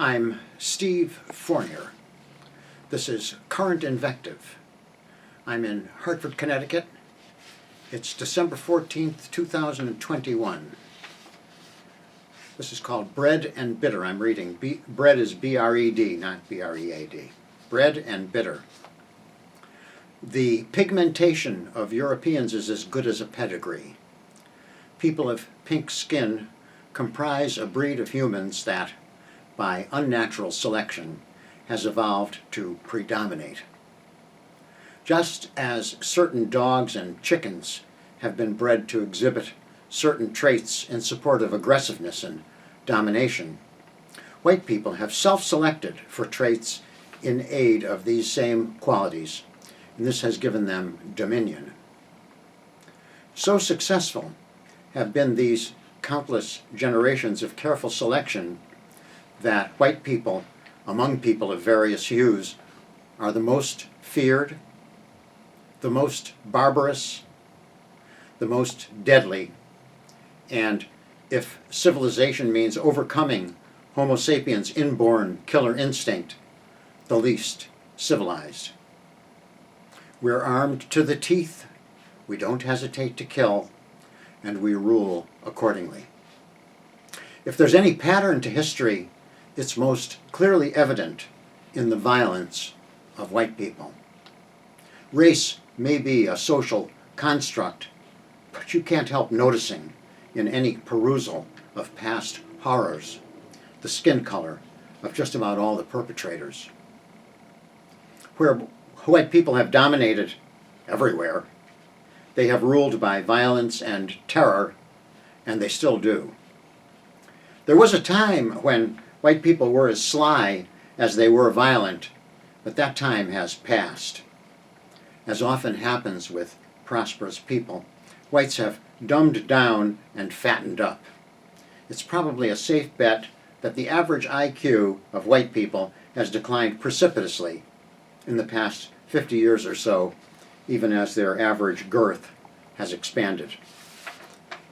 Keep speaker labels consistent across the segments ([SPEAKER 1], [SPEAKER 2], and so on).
[SPEAKER 1] I'm Steve Fournier. This is Current Invective. I'm in Hartford, Connecticut. It's December 14th, 2021. This is called Bred and Bitter. I'm reading. Bred is B-R-E-D, not B-R-E-A-D. Bred and Bitter. The pigmentation of Europeans is as good as a pedigree. People of pink skin comprise a breed of humans that, by unnatural selection, has evolved to predominate. Just as certain dogs and chickens have been bred to exhibit certain traits in support of aggressiveness and domination, white people have self-selected for traits in aid of these same qualities, and this has given them dominion. So successful have been these countless generations of careful selection that white people, among people of various hues, are the most feared, the most barbarous, the most deadly, and if civilization means overcoming Homo sapiens' inborn killer instinct, the least civilized. We're armed to the teeth, we don't hesitate to kill, and we rule accordingly. If there's any pattern to history, it's most clearly evident in the violence of white people. Race may be a social construct, but you can't help noticing in any perusal of past horrors the skin color of just about all the perpetrators. Where white people have dominated everywhere, they have ruled by violence and terror, and they still do. There was a time when white people were as sly as they were violent, but that time has passed. As often happens with prosperous people, whites have dumbed down and fattened up. It's probably a safe bet that the average IQ of white people has declined precipitously in the past 50 years or so, even as their average girth has expanded.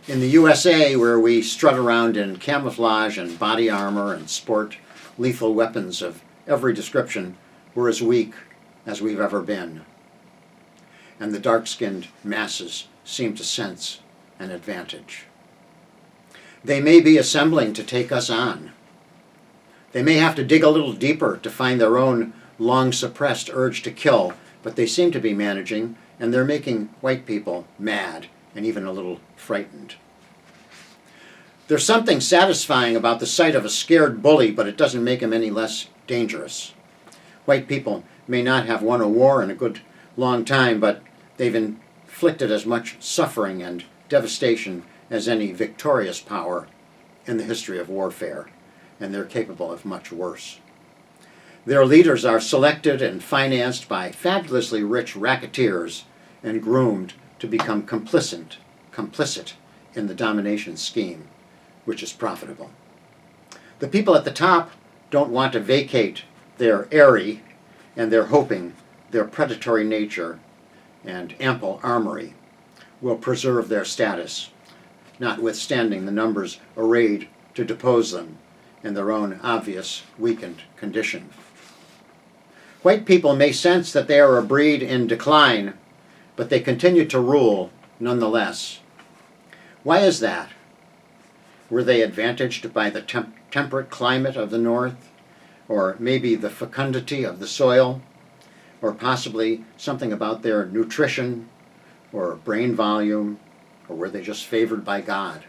[SPEAKER 1] In the USA, where we strut around in camouflage and body armor and sport lethal weapons of every description, we're as weak as we've ever been. And the dark-skinned masses seem to sense an advantage. They may be assembling to take us on. They may have to dig a little deeper to find their own long-suppressed urge to kill, but they seem to be managing, and they're making white people mad and even a little frightened. There's something satisfying about the sight of a scared bully, but it doesn't make him any less dangerous. White people may not have won a war in a good long time, but they've inflicted as much suffering and devastation as any victorious power in the history of warfare, and they're capable of much worse. Their leaders are selected and financed by fabulously rich racketeers and groomed to become complicit in the domination scheme, which is profitable. The people at the top don't want to vacate their eyrie, and they're hoping their predatory nature and ample armory will preserve their status, notwithstanding the numbers arrayed to depose them in their own obvious weakened condition. White people may sense that they are a breed in decline, but they continue to rule nonetheless. Why is that? Were they advantaged by the temperate climate of the North, or maybe the fecundity of the soil, or possibly something about their nutrition or brain volume, or were they just favored by God?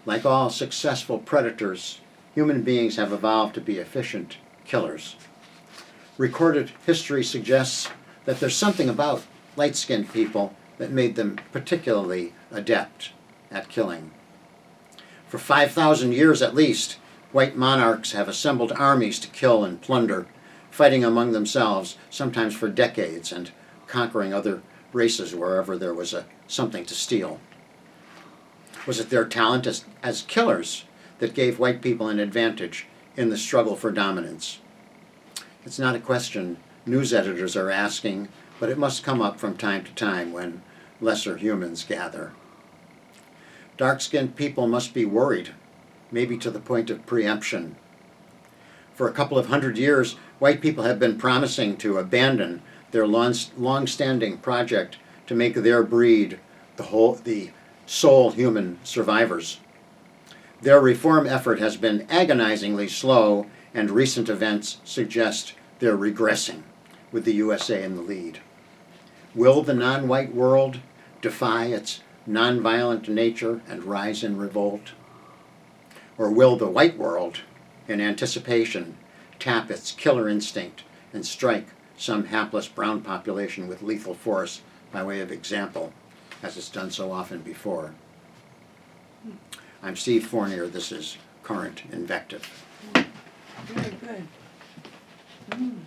[SPEAKER 1] Like all successful predators, human beings have evolved to be efficient killers. Recorded history suggests that there's something about light-skinned people that made them particularly adept at killing. For 5,000 years at least, white monarchs have assembled armies to kill and plunder, fighting among themselves, sometimes for decades, and conquering other races wherever there was something to steal. Was it their talent as killers that gave white people an advantage in the struggle for dominance? It's not a question news editors are asking, but it must come up from time to time when lesser humans gather. Dark-skinned people must be worried, maybe to the point of preemption, For a couple of hundred years, white people have been promising to abandon their long-standing project to make their breed the sole human survivors. Their reform effort has been agonizingly slow, and recent events suggest they're regressing, with the USA in the lead. Will the non-white world defy its nonviolent nature and rise in revolt? Or will the white world, in anticipation, tap its killer instinct and strike some hapless brown population with lethal force by way of example, as it's done so often before? I'm Steve Fournier. This is Current Invective.
[SPEAKER 2] Very good.